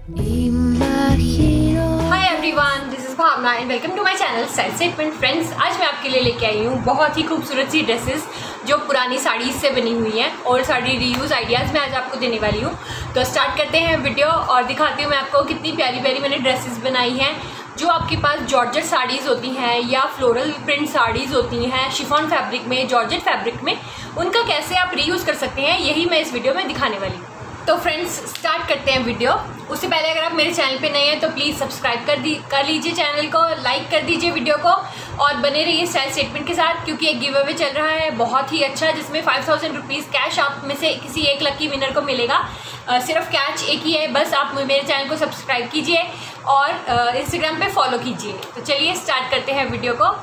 Hi everyone, this is Bhavana and welcome to my channel style statement. Friends, आज मैं आपके लिए लेके आई हूँ बहुत ही खूबसूरत सी ड्रेसेस जो पुरानी साड़ी से बनी हुई हैं और साड़ी रीयूज़ आइडियाज़ मैं आज आपको देने वाली हूँ। तो स्टार्ट करते हैं वीडियो और दिखाती हूँ मैं आपको कितनी प्यारी प्यारी मैंने ड्रेसेस बनाई हैं। जो आपके पास जॉर्जेट साड़ीज़ होती हैं या फ्लोरल प्रिंट साड़ीज़ होती हैं शिफॉन फैब्रिक में, जॉर्जेट फैब्रिक में, उनका कैसे आप रीयूज़ कर सकते हैं, यही मैं इस वीडियो में दिखाने वाली हूँ। तो फ्रेंड्स, स्टार्ट करते हैं वीडियो। उससे पहले अगर आप मेरे चैनल पे नए हैं तो प्लीज़ सब्सक्राइब कर लीजिए चैनल को, लाइक कर दीजिए वीडियो को और बने रहिए स्टाइल स्टेटमेंट के साथ, क्योंकि एक गिव अवे चल रहा है बहुत ही अच्छा, जिसमें 5000 रुपीज़ कैश आप में से किसी एक लकी विनर को मिलेगा। सिर्फ कैच एक ही है, बस आप मेरे चैनल को सब्सक्राइब कीजिए और इंस्टाग्राम पे फॉलो कीजिए। तो चलिए स्टार्ट करते हैं वीडियो को।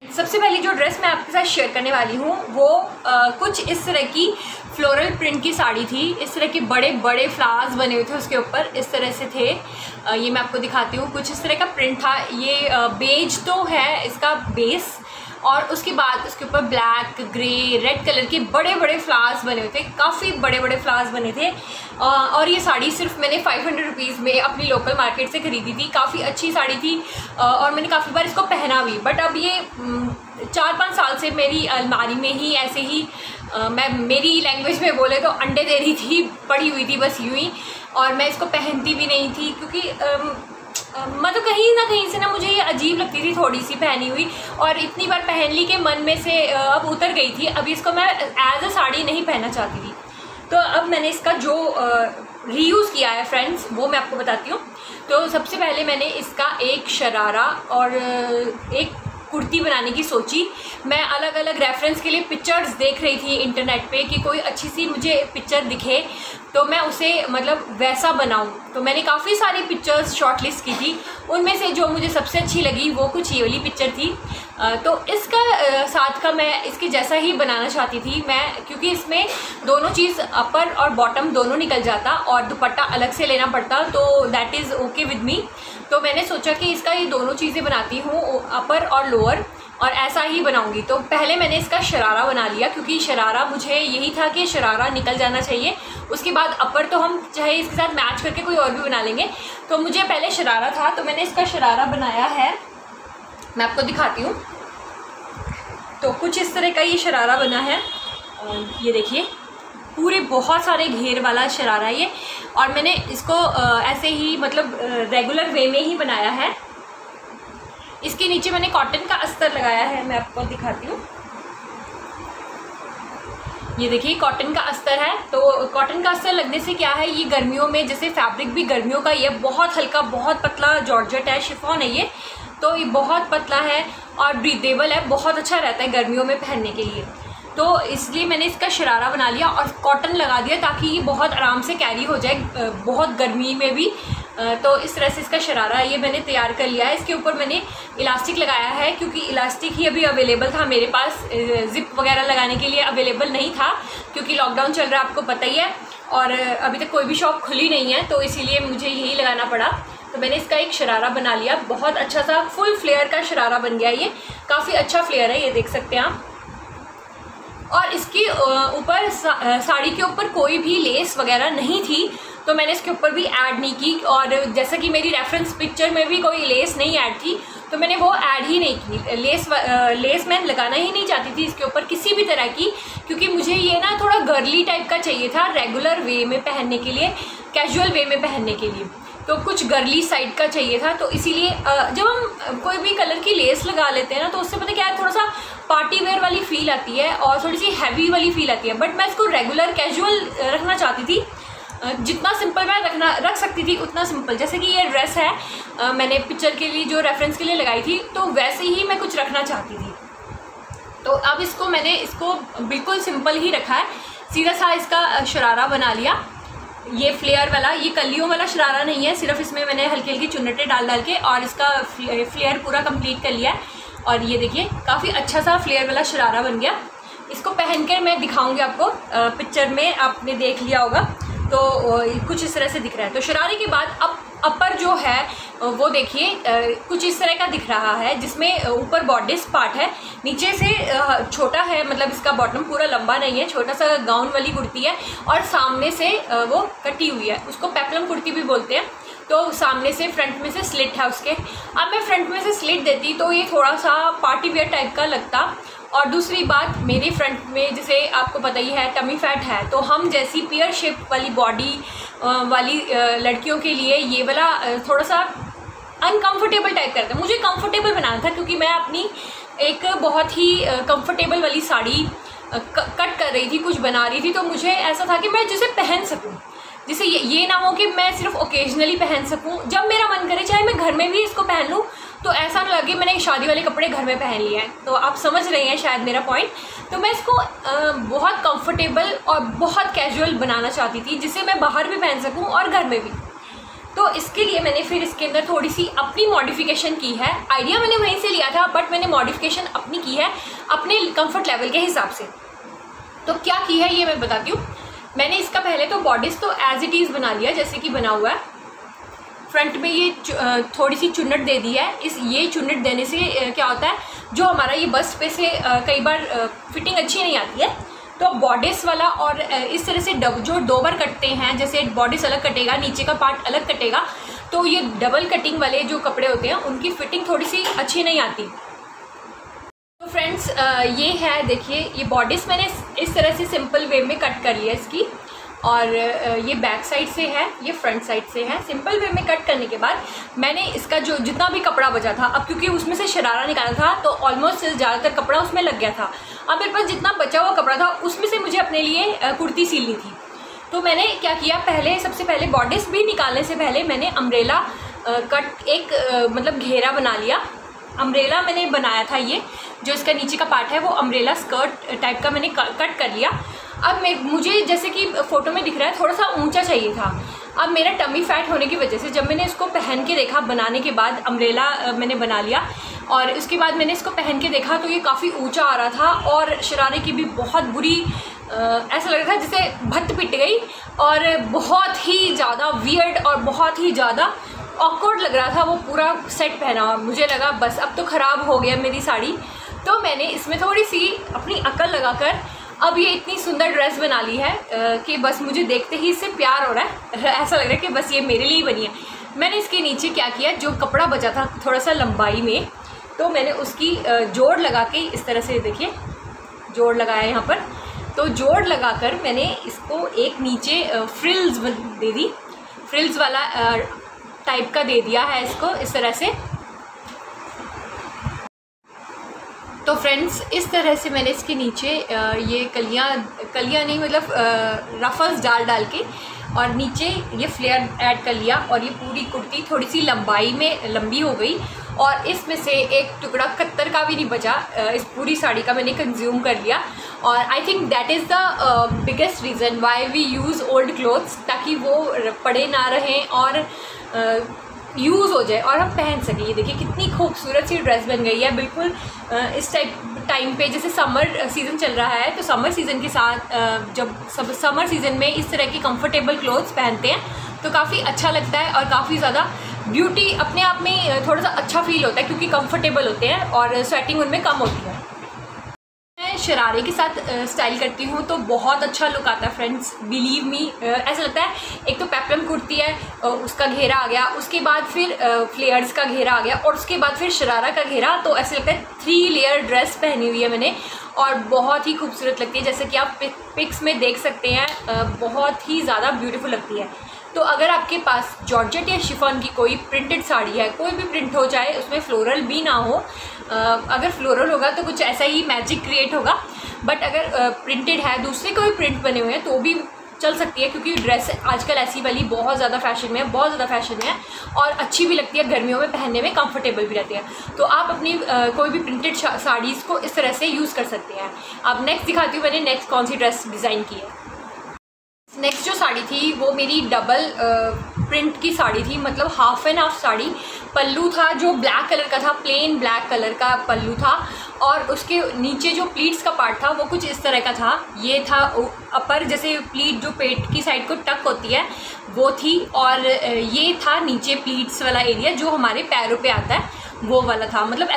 सबसे पहली जो ड्रेस मैं आपके साथ शेयर करने वाली हूँ वो कुछ इस तरह की फ्लोरल प्रिंट की साड़ी थी। इस तरह के बड़े बड़े फ्लावर्स बने हुए थे उसके ऊपर, इस तरह से थे। ये मैं आपको दिखाती हूँ। कुछ इस तरह का प्रिंट था। ये बेज तो है इसका बेस, और उसके बाद उसके ऊपर ब्लैक, ग्रे, रेड कलर के बड़े बड़े फ्लावर्स बने हुए थे। काफ़ी बड़े बड़े फ्लावर्स बने थे। और ये साड़ी सिर्फ मैंने 500 रुपीज़ में अपनी लोकल मार्केट से ख़रीदी थी। काफ़ी अच्छी साड़ी थी और मैंने काफ़ी बार इसको पहना भी। बट अब ये 4-5 साल से मेरी अलमारी में ही ऐसे ही मेरी लैंग्वेज में बोले तो अंडे दे रही थी, पड़ी हुई थी बस यूँ ही, और मैं इसको पहनती भी नहीं थी क्योंकि मतलब कहीं ना कहीं से ना मुझे ये अजीब लगती थी थोड़ी सी पहनी हुई, और इतनी बार पहन ली कि मन में से अब उतर गई थी। अब इसको मैं एज अ साड़ी नहीं पहनना चाहती थी। तो अब मैंने इसका जो रीयूज़ किया है फ्रेंड्स, वो मैं आपको बताती हूँ। तो सबसे पहले मैंने इसका एक शरारा और एक कुर्ती बनाने की सोची। मैं अलग अलग रेफरेंस के लिए पिक्चर्स देख रही थी इंटरनेट पे कि कोई अच्छी सी मुझे पिक्चर दिखे तो मैं उसे मतलब वैसा बनाऊं। तो मैंने काफ़ी सारी पिक्चर्स शॉर्टलिस्ट की थी। उनमें से जो मुझे सबसे अच्छी लगी वो कुछ ये वाली पिक्चर थी। तो इसका साथ का मैं इसके जैसा ही बनाना चाहती थी मैं, क्योंकि इसमें दोनों चीज़ अपर और बॉटम दोनों निकल जाता और दुपट्टा अलग से लेना पड़ता, तो that is okay with me. तो मैंने सोचा कि इसका ये दोनों चीज़ें बनाती हूँ, अपर और लोअर, और ऐसा ही बनाऊंगी। तो पहले मैंने इसका शरारा बना लिया, क्योंकि शरारा मुझे यही था कि शरारा निकल जाना चाहिए। उसके बाद अपर तो हम चाहे इसके साथ मैच करके कोई और भी बना लेंगे। तो मुझे पहले शरारा था, तो मैंने इसका शरारा बनाया है, मैं आपको दिखाती हूँ। तो कुछ इस तरह का ये शरारा बना है। ये देखिए, पूरे बहुत सारे घेर वाला शरारा ये, और मैंने इसको ऐसे ही मतलब रेगुलर वे में ही बनाया है। इसके नीचे मैंने कॉटन का अस्तर लगाया है, मैं आपको दिखाती हूँ। ये देखिए, कॉटन का अस्तर है। तो कॉटन का अस्तर लगने से क्या है, ये गर्मियों में, जैसे फैब्रिक भी गर्मियों का ये बहुत हल्का, बहुत पतला जॉर्जेट है, शिफॉन है ये, तो ये बहुत पतला है और ब्रीदेबल है, बहुत अच्छा रहता है गर्मियों में पहनने के लिए। तो इसलिए मैंने इसका शरारा बना लिया और कॉटन लगा दिया ताकि ये बहुत आराम से कैरी हो जाए बहुत गर्मी में भी। तो इस तरह से इसका शरारा ये मैंने तैयार कर लिया है। इसके ऊपर मैंने इलास्टिक लगाया है, क्योंकि इलास्टिक ही अभी अवेलेबल था मेरे पास, जिप वगैरह लगाने के लिए अवेलेबल नहीं था, क्योंकि लॉकडाउन चल रहा है, आपको पता ही है, और अभी तक कोई भी शॉप खुली नहीं है, तो इसीलिए मुझे यही लगाना पड़ा। तो मैंने इसका एक शरारा बना लिया, बहुत अच्छा सा फुल फ्लेयर का शरारा बन गया। ये काफ़ी अच्छा फ्लेयर है, ये देख सकते हैं आप। और इसके ऊपर साड़ी के ऊपर कोई भी लेस वगैरह नहीं थी, तो मैंने इसके ऊपर भी ऐड नहीं की। और जैसा कि मेरी रेफरेंस पिक्चर में भी कोई लेस नहीं ऐड थी, तो मैंने वो ऐड ही नहीं की। लेस मैं लगाना ही नहीं चाहती थी इसके ऊपर किसी भी तरह की, क्योंकि मुझे ये ना थोड़ा गर्ली टाइप का चाहिए था रेगुलर वे में पहनने के लिए, कैजुअल वे में पहनने के लिए, तो कुछ गर्ली साइड का चाहिए था। तो इसीलिए जब हम कोई भी कलर की लेस लगा लेते हैं ना, तो उससे पता क्या है, थोड़ा सा पार्टी वेयर वाली फील आती है और थोड़ी सी हैवी वाली फील आती है। बट मैं इसको रेगुलर कैजुअल रखना चाहती थी, जितना सिंपल मैं रख सकती थी उतना सिंपल। जैसे कि ये ड्रेस है, मैंने पिक्चर के लिए जो रेफरेंस के लिए लगाई थी, तो वैसे ही मैं कुछ रखना चाहती थी। तो अब मैंने इसको बिल्कुल सिंपल ही रखा है, सीधा सा इसका शरारा बना लिया। ये फ्लेयर वाला, ये कलियों वाला शरारा नहीं है, सिर्फ इसमें मैंने हल्की हल्की चुन्नटें डाल के और इसका फ्लेयर पूरा कंप्लीट कर लिया है। और ये देखिए, काफ़ी अच्छा सा फ्लेयर वाला शरारा बन गया। इसको पहनकर मैं दिखाऊंगी आपको, पिक्चर में आपने देख लिया होगा। तो कुछ इस तरह से दिख रहा है। तो शरारे के बाद अब अपर जो है वो देखिए कुछ इस तरह का दिख रहा है, जिसमें ऊपर बॉडीज पार्ट है, नीचे से छोटा है, मतलब इसका बॉटम पूरा लंबा नहीं है, छोटा सा गाउन वाली कुर्ती है और सामने से वो कटी हुई है। उसको पेप्लम कुर्ती भी बोलते हैं। तो सामने से फ्रंट में से स्लिट है उसके। अब मैं फ्रंट में से स्लिट देती तो ये थोड़ा सा पार्टी वेयर टाइप का लगता। और दूसरी बात, मेरी फ्रंट में जैसे आपको पता ही है टमी फैट है, तो हम जैसी पेयर शेप वाली बॉडी वाली लड़कियों के लिए ये वाला थोड़ा सा अनकंफर्टेबल टाइप करता है। मुझे कंफर्टेबल बनाना था क्योंकि मैं अपनी एक बहुत ही कंफर्टेबल वाली साड़ी कट कर रही थी, कुछ बना रही थी, तो मुझे ऐसा था कि मैं जिसे पहन सकूं, जिसे ये ना हो कि मैं सिर्फ ओकेजनली पहन सकूं, जब मेरा मन करे चाहे मैं घर में भी इसको पहन लूं, तो ऐसा ना लगे मैंने शादी वाले कपड़े घर में पहन लिए हैं। तो आप समझ रहे हैं शायद मेरा पॉइंट। तो मैं इसको बहुत कंफर्टेबल और बहुत कैजुअल बनाना चाहती थी, जिसे मैं बाहर भी पहन सकूं और घर में भी। तो इसके लिए मैंने फिर इसके अंदर थोड़ी सी अपनी मॉडिफिकेशन की है। आइडिया मैंने वहीं से लिया था, बट मैंने मॉडिफिकेशन अपनी की है अपने कंफर्ट लेवल के हिसाब से। तो क्या की है ये मैं बताती हूँ। मैंने इसका पहले तो बॉडीज़ तो एज इट इज़ बना लिया जैसे कि बना हुआ है। फ्रंट में ये थोड़ी सी चुन्नट दे दी है। ये चुन्नट देने से क्या होता है, जो हमारा ये बस्ट पे से कई बार फिटिंग अच्छी नहीं आती है, तो बॉडीज़ वाला और इस तरह से जो दो बार कटते हैं, जैसे बॉडीज़ अलग कटेगा, नीचे का पार्ट अलग कटेगा, तो ये डबल कटिंग वाले जो कपड़े होते हैं उनकी फिटिंग थोड़ी सी अच्छी नहीं आती। तो फ्रेंड्स ये है, देखिए ये बॉडीज़ मैंने इस तरह से सिंपल वे में कट कर लिया इसकी, और ये बैक साइड से है, ये फ्रंट साइड से है। सिंपल वे में कट करने के बाद मैंने इसका जो जितना भी कपड़ा बचा था, अब क्योंकि उसमें से शरारा निकाला था तो ऑलमोस्ट ज़्यादातर कपड़ा उसमें लग गया था। अब मेरे पास जितना बचा हुआ कपड़ा था उसमें से मुझे अपने लिए कुर्ती सिलनी थी। तो मैंने क्या किया, सबसे पहले बॉडीज़ भी निकालने से पहले मैंने अम्ब्रेला कट एक मतलब घेरा बना लिया। अम्ब्रेला मैंने बनाया था, ये जो इसका नीचे का पार्ट है वो अम्ब्रेला स्कर्ट टाइप का मैंने कट कर लिया। अब मुझे जैसे कि फ़ोटो में दिख रहा है थोड़ा सा ऊंचा चाहिए था। अब मेरा टमी फैट होने की वजह से जब मैंने इसको पहन के देखा, बनाने के बाद अम्ब्रेला मैंने बना लिया और उसके बाद मैंने इसको पहन के देखा तो ये काफ़ी ऊंचा आ रहा था और शरारे की भी बहुत बुरी ऐसा लग रहा था जैसे भत्त पिट गई और बहुत ही ज़्यादा वियर्ड और बहुत ही ज़्यादा ऑकवर्ड लग रहा था वो पूरा सेट पहना हुआ। मुझे लगा बस अब तो ख़राब हो गया मेरी साड़ी। तो मैंने इसमें थोड़ी सी अपनी अकल लगाकर अब ये इतनी सुंदर ड्रेस बना ली है कि बस मुझे देखते ही इससे प्यार हो रहा है। ऐसा लग रहा है कि बस ये मेरे लिए ही बनी है। मैंने इसके नीचे क्या किया, जो कपड़ा बचा था थोड़ा सा लंबाई में, तो मैंने उसकी जोड़ लगा के इस तरह से देखिए जोड़ लगाया यहाँ पर। तो जोड़ लगाकर मैंने इसको एक नीचे फ्रिल्स दे दी, फ्रिल्स वाला टाइप का दे दिया है इसको इस तरह से। तो फ्रेंड्स इस तरह से मैंने इसके नीचे ये कलियाँ नहीं मतलब रफल्स डाल के और नीचे ये फ्लेयर ऐड कर लिया और ये पूरी कुर्ती थोड़ी सी लंबाई में लंबी हो गई और इसमें से एक टुकड़ा कत्तर का भी नहीं बचा। इस पूरी साड़ी का मैंने कंज्यूम कर लिया और I think that is the biggest reason why we use old clothes, ताकि वो पड़े ना रहें और यूज़ हो जाए और हम पहन सकें। ये देखिए कितनी खूबसूरत सी ड्रेस बन गई है बिल्कुल इस टाइम पे। जैसे समर सीज़न चल रहा है तो समर सीज़न के साथ जब सब समर सीज़न में इस तरह की कंफर्टेबल क्लोथ्स पहनते हैं तो काफ़ी अच्छा लगता है और काफ़ी ज़्यादा ब्यूटी अपने आप में थोड़ा सा अच्छा फील होता है क्योंकि कंफर्टेबल होते हैं और स्वेटिंग उनमें कम होती है। मैं शरारे के साथ स्टाइल करती हूँ तो बहुत अच्छा लुक आता है फ्रेंड्स, बिलीव मी। ऐसा लगता है एक तो पेप्लम कुर्ती है उसका घेरा आ गया, उसके बाद फिर फ्लेयर्स का घेरा आ गया और उसके बाद फिर शरारा का घेरा, तो ऐसा लगता है 3 लेयर ड्रेस पहनी हुई है मैंने और बहुत ही खूबसूरत लगती है। जैसे कि आप पिक्स में देख सकते हैं बहुत ही ज़्यादा ब्यूटीफुल लगती है। तो अगर आपके पास जॉर्जेट या शिफॉन की कोई प्रिंटेड साड़ी है, कोई भी प्रिंट हो, चाहे उसमें फ्लोरल भी ना हो, अगर फ्लोरल होगा तो कुछ ऐसा ही मैजिक क्रिएट होगा, बट अगर प्रिंटेड है, दूसरे कोई प्रिंट बने हुए हैं तो भी चल सकती है क्योंकि ड्रेस आजकल ऐसी वाली बहुत ज़्यादा फैशन में है, बहुत ज़्यादा फैशन में है और अच्छी भी लगती है, गर्मियों में पहनने में कंफर्टेबल भी रहती है। तो आप अपनी कोई भी प्रिंटेड साड़ीज़ को इस तरह से यूज़ कर सकते हैं। अब नेक्स्ट दिखाती हूँ मैंने नेक्स्ट कौन सी ड्रेस डिज़ाइन की है। नेक्स्ट जो साड़ी थी वो मेरी डबल प्रिंट की साड़ी थी, मतलब हाफ एंड हाफ साड़ी। पल्लू था जो ब्लैक कलर का था, प्लेन ब्लैक कलर का पल्लू था, और उसके नीचे जो प्लीट्स का पार्ट था वो कुछ इस तरह का था। ये था अपर, जैसे प्लीट जो पेट की साइड को टक होती है वो थी, और ये था नीचे प्लीट्स वाला एरिया जो हमारे पैरों पे आता है वो वाला था। मतलब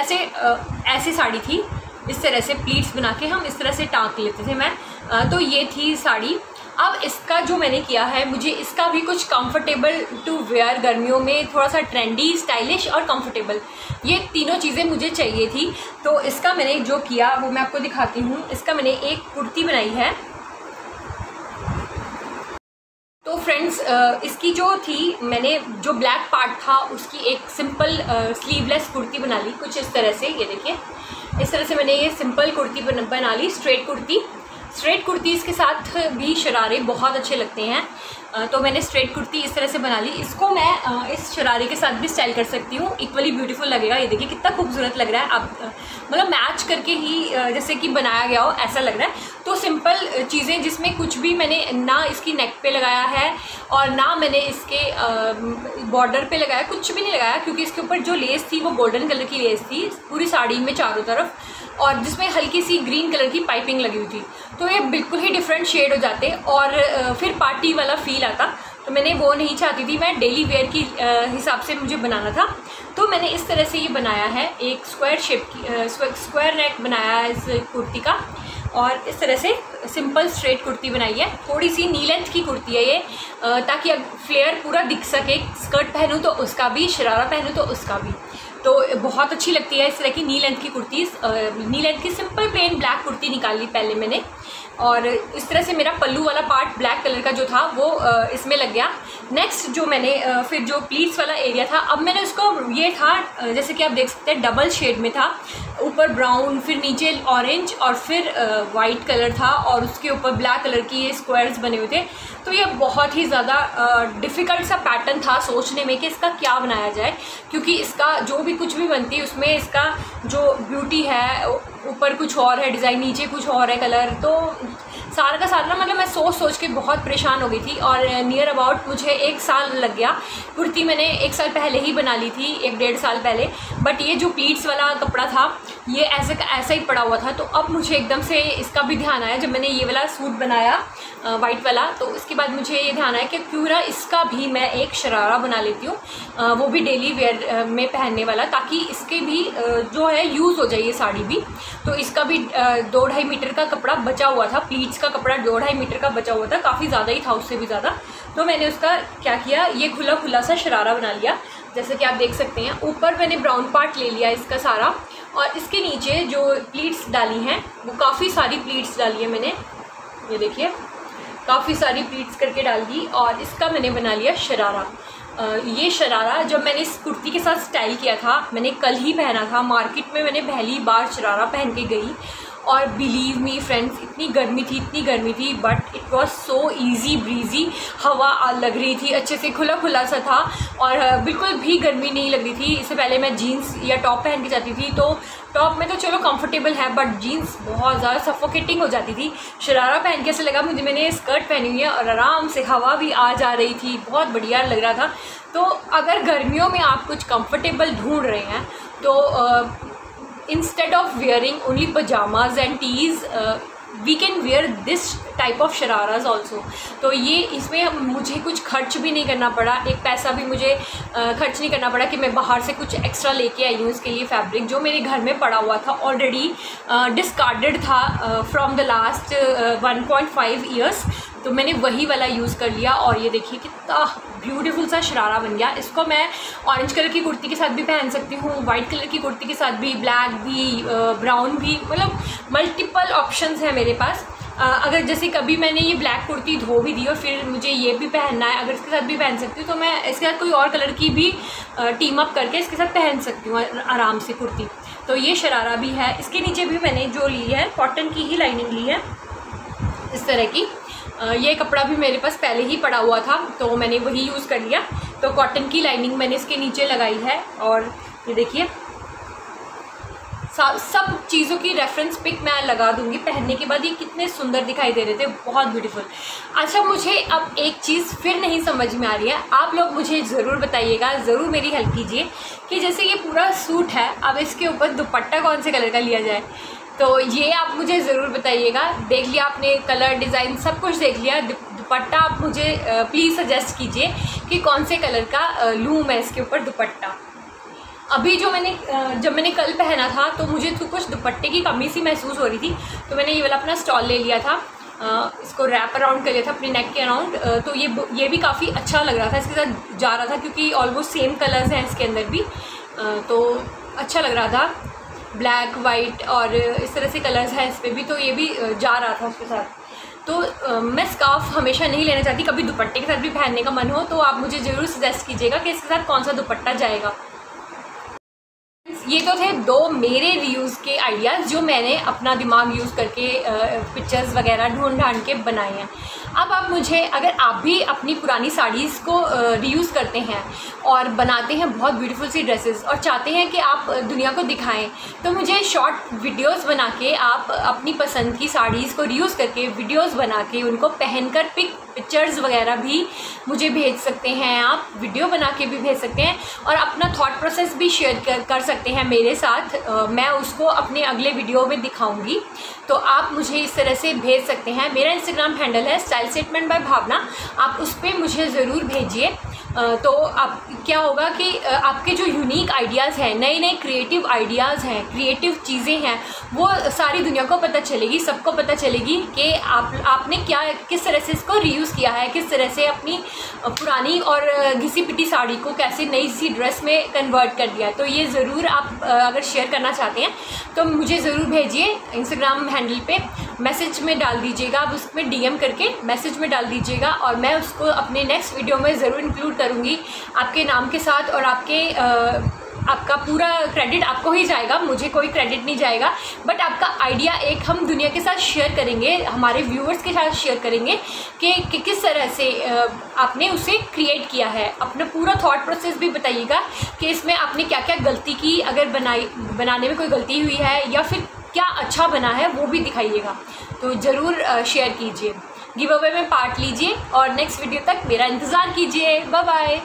ऐसे साड़ी थी, इस तरह से प्लीट्स बना के हम इस तरह से टाँक लेते थे मैं। तो ये थी साड़ी। अब इसका जो मैंने किया है, मुझे इसका भी कुछ कंफर्टेबल टू वेयर, गर्मियों में थोड़ा सा ट्रेंडी, स्टाइलिश और कंफर्टेबल, ये तीनों चीज़ें मुझे चाहिए थी। तो इसका मैंने जो किया वो मैं आपको दिखाती हूँ। इसका मैंने एक कुर्ती बनाई है। तो फ्रेंड्स, इसकी जो थी, मैंने जो ब्लैक पार्ट था उसकी एक सिंपल स्लीवलेस कुर्ती बना ली कुछ इस तरह से। ये देखिए, इस तरह से मैंने ये सिंपल कुर्ती बना ली, स्ट्रेट कुर्ती। स्ट्रेट कुर्ती इसके साथ भी शरारे बहुत अच्छे लगते हैं, तो मैंने स्ट्रेट कुर्ती इस तरह से बना ली। इसको मैं इस शरारे के साथ भी स्टाइल कर सकती हूँ, इक्वली ब्यूटीफुल लगेगा। ये देखिए कितना खूबसूरत लग रहा है। अब मतलब मैच करके ही जैसे कि बनाया गया हो ऐसा लग रहा है। तो सिंपल चीज़ें जिसमें कुछ भी मैंने ना इसकी नेक पे लगाया है और ना मैंने इसके बॉर्डर पे लगाया, कुछ भी नहीं लगाया, क्योंकि इसके ऊपर जो लेस थी वो गोल्डन कलर की लेस थी पूरी साड़ी में चारों तरफ, और जिसमें हल्की सी ग्रीन कलर की पाइपिंग लगी हुई थी। तो ये बिल्कुल ही डिफरेंट शेड हो जाते और फिर पार्टी वाला फील आता। तो मैंने वो नहीं चाहती थी, मैं डेली वेयर की हिसाब से मुझे बनाना था। तो मैंने इस तरह से ये बनाया है, एक स्क्वायर शेप की स्क्वायर नेक बनाया है इस कुर्ती का, और इस तरह से सिंपल स्ट्रेट कुर्ती बनाई है। थोड़ी सी नी लेंथ की कुर्ती है ये, ताकि अब फ्लेयर पूरा दिख सके। स्कर्ट पहनूँ तो उसका भी, शरारा पहनूँ तो उसका भी, तो बहुत अच्छी लगती है इस तरह की नी लेंथ की कुर्ती। नी लेंथ की सिंपल प्लेन ब्लैक कुर्ती निकाल ली पहले मैंने, और इस तरह से मेरा पल्लू वाला पार्ट ब्लैक कलर का जो था वो इसमें लग गया। नेक्स्ट जो मैंने फिर जो प्लीट्स वाला एरिया था, अब मैंने उसको, ये था जैसे कि आप देख सकते हैं डबल शेड में था, ऊपर ब्राउन, फिर नीचे ऑरेंज और फिर वाइट कलर था, और उसके ऊपर ब्लैक कलर की ये स्क्वायर्स बने हुए थे। तो ये बहुत ही ज़्यादा डिफ़िकल्ट सा पैटर्न था सोचने में कि इसका क्या बनाया जाए, क्योंकि इसका जो भी कुछ भी बनती है उसमें इसका जो ब्यूटी है, ऊपर कुछ और है डिज़ाइन, नीचे कुछ और है कलर। तो सारा का सारा मतलब मैं सोच के बहुत परेशान हो गई थी, और नियर अबाउट मुझे 1 साल लग गया। कुर्ती मैंने 1 साल पहले ही बना ली थी, 1-1.5 साल पहले, बट ये जो प्लीट्स वाला कपड़ा था ये ऐसा ही पड़ा हुआ था। तो अब मुझे एकदम से इसका भी ध्यान आया जब मैंने ये वाला सूट बनाया वाइट वाला, तो उसके बाद मुझे ये ध्यान आया कि क्यों ना इसका भी मैं एक शरारा बना लेती हूँ, वो भी डेली वेयर में पहनने वाला, ताकि इसके भी जो है यूज़ हो जाए ये साड़ी भी। तो इसका भी 2-2.5 मीटर का कपड़ा बचा हुआ था, प्लीट्स का कपड़ा 2-2.5 मीटर का बचा हुआ था, काफ़ी ज़्यादा ही था, उससे भी ज़्यादा। तो मैंने उसका क्या किया, ये खुला सा शरारा बना लिया, जैसे कि आप देख सकते हैं। ऊपर मैंने ब्राउन पार्ट ले लिया इसका सारा, और इसके नीचे जो प्लीट्स डाली हैं वो काफ़ी सारी प्लीट्स डाली है मैंने, ये देखिए काफ़ी सारी प्लीट्स करके डाल दी, और इसका मैंने बना लिया शरारा। ये शरारा जब मैंने इस कुर्ती के साथ स्टाइल किया था, मैंने कल ही पहना था, मार्केट में मैंने पहली बार शरारा पहन के गई, और बिलीव मी फ्रेंड्स, इतनी गर्मी थी, but it was so easy breezy. हवा लग रही थी अच्छे से, खुला सा था, और बिल्कुल भी गर्मी नहीं लग रही थी। इससे पहले मैं जीन्स या टॉप पहन के जाती थी, तो टॉप में तो चलो कंफर्टेबल है, बट जीन्स बहुत ज़्यादा सफोकेटिंग हो जाती थी। शरारा पहन के ऐसे लगा मैंने स्कर्ट पहनी हुई है, और आराम से हवा भी आ जा रही थी, बहुत बढ़िया लग रहा था। तो अगर गर्मियों में आप कुछ कंफर्टेबल ढूंढ रहे हैं, तो instead of wearing only pajamas and tees, we can wear this type of शराराज also। तो ये इसमें मुझे कुछ खर्च भी नहीं करना पड़ा, एक पैसा भी मुझे खर्च नहीं करना पड़ा कि मैं बाहर से कुछ एक्स्ट्रा लेके आई हूँ इसके लिए। फैब्रिक जो मेरे घर में पड़ा हुआ था ऑलरेडी डिस्कार्डेड था फ्रॉम द लास्ट 1.5 ईयर्स, तो मैंने वही वाला यूज़ कर लिया। और ये देखिए कितना ब्यूटीफुल सा शरारा बन गया। इसको मैं ऑरेंज कलर की कुर्ती के साथ भी पहन सकती हूँ, वाइट कलर की कुर्ती के साथ भी, ब्लैक भी, ब्राउन भी, मतलब मल्टीपल ऑप्शंस हैं मेरे पास। अगर जैसे कभी मैंने ये ब्लैक कुर्ती धो भी दी और फिर मुझे ये भी पहनना है, अगर इसके साथ भी पहन सकती हूँ, तो मैं इसके साथ कोई और कलर की भी टीम अप करके इसके साथ पहन सकती हूँ आराम से कुर्ती। तो ये शरारा भी है। इसके नीचे भी मैंने जो ली है कॉटन की ही लाइनिंग ली है इस तरह की। ये कपड़ा भी मेरे पास पहले ही पड़ा हुआ था, तो मैंने वही यूज़ कर लिया। तो कॉटन की लाइनिंग मैंने इसके नीचे लगाई है, और ये देखिए सब चीज़ों की रेफरेंस पिक मैं लगा दूंगी। पहनने के बाद ये कितने सुंदर दिखाई दे रहे थे, बहुत ब्यूटीफुल। अच्छा, मुझे अब एक चीज़ फिर नहीं समझ में आ रही है, आप लोग मुझे ज़रूर बताइएगा, ज़रूर मेरी हेल्प कीजिए कि जैसे ये पूरा सूट है, अब इसके ऊपर दुपट्टा कौन से कलर का लिया जाए, तो ये आप मुझे ज़रूर बताइएगा। देख लिया आपने कलर, डिज़ाइन सब कुछ देख लिया, दुपट्टा आप मुझे प्लीज़ सजेस्ट कीजिए कि कौन से कलर का लूँ मैं इसके ऊपर दुपट्टा। अभी जब मैंने कल पहना था तो मुझे तो कुछ दुपट्टे की कमी सी महसूस हो रही थी, तो मैंने ये वाला अपना स्टॉल ले लिया था, इसको रैप अराउंड कर लिया था अपनी नेक के अराउंड। तो ये भी काफ़ी अच्छा लग रहा था, इसके साथ जा रहा था क्योंकि ऑलमोस्ट सेम कलर्स हैं इसके अंदर भी, तो अच्छा लग रहा था। ब्लैक वाइट और इस तरह से कलर्स हैं इस पर भी, तो ये भी जा रहा था उसके साथ। तो मैं स्कार्फ हमेशा नहीं लेना चाहती, कभी दुपट्टे के साथ भी पहनने का मन हो तो आप मुझे ज़रूर सजेस्ट कीजिएगा कि इसके साथ कौन सा दुपट्टा जाएगा। ये तो थे 2 मेरे रीयूज़ के आइडियाज़ जो मैंने अपना दिमाग यूज़ करके पिक्चर्स वगैरह ढूंढ के बनाए हैं। अब आप मुझे, अगर आप भी अपनी पुरानी साड़ीज़ को रीयूज़ करते हैं और बनाते हैं बहुत ब्यूटीफुल सी ड्रेसेस और चाहते हैं कि आप दुनिया को दिखाएं, तो मुझे शॉर्ट वीडियोस बना के आप अपनी पसंद की साड़ीज़ को रीयूज़ करके वीडियोस बना के उनको पहनकर पिक्चर्स वगैरह भी मुझे भेज सकते हैं, आप वीडियो बना के भी भेज सकते हैं और अपना थॉट प्रोसेस भी शेयर कर सकते हैं मेरे साथ। मैं उसको अपने अगले वीडियो में दिखाऊंगी, तो आप मुझे इस तरह से भेज सकते हैं। मेरा इंस्टाग्राम हैंडल है स्टाइल स्टेटमेंट बाय भावना, आप उस पर मुझे ज़रूर भेजिए। तो आप क्या होगा कि आपके जो यूनिक आइडियाज़ हैं, नए नए क्रिएटिव आइडियाज़ हैं, क्रिएटिव चीज़ें हैं, वो सारी दुनिया को पता चलेगी, सबको पता चलेगी कि आपने किस तरह से इसको रीयूज़ किया है, किस तरह से अपनी पुरानी और घिसी पिटी साड़ी को कैसे नई सी ड्रेस में कन्वर्ट कर दिया। तो ये ज़रूर आप अगर शेयर करना चाहते हैं तो मुझे ज़रूर भेजिए। इंस्टाग्राम हैंडल पे मैसेज में डाल दीजिएगा, आप उसमें DM करके मैसेज में डाल दीजिएगा और मैं उसको अपने नेक्स्ट वीडियो में ज़रूर इंक्लूड करूँगी आपके नाम के साथ। और आपका पूरा क्रेडिट आपको ही जाएगा, मुझे कोई क्रेडिट नहीं जाएगा, बट आपका आइडिया एक हम दुनिया के साथ शेयर करेंगे, हमारे व्यूअर्स के साथ शेयर करेंगे कि किस तरह से आपने उसे क्रिएट किया है। अपना पूरा थॉट प्रोसेस भी बताइएगा कि इसमें आपने क्या क्या गलती की, अगर बनाने में कोई गलती हुई है या फिर क्या अच्छा बना है वो भी दिखाइएगा। तो ज़रूर शेयर कीजिए, गिव अवे में पार्ट लीजिए और नेक्स्ट वीडियो तक मेरा इंतज़ार कीजिए। Bye bye.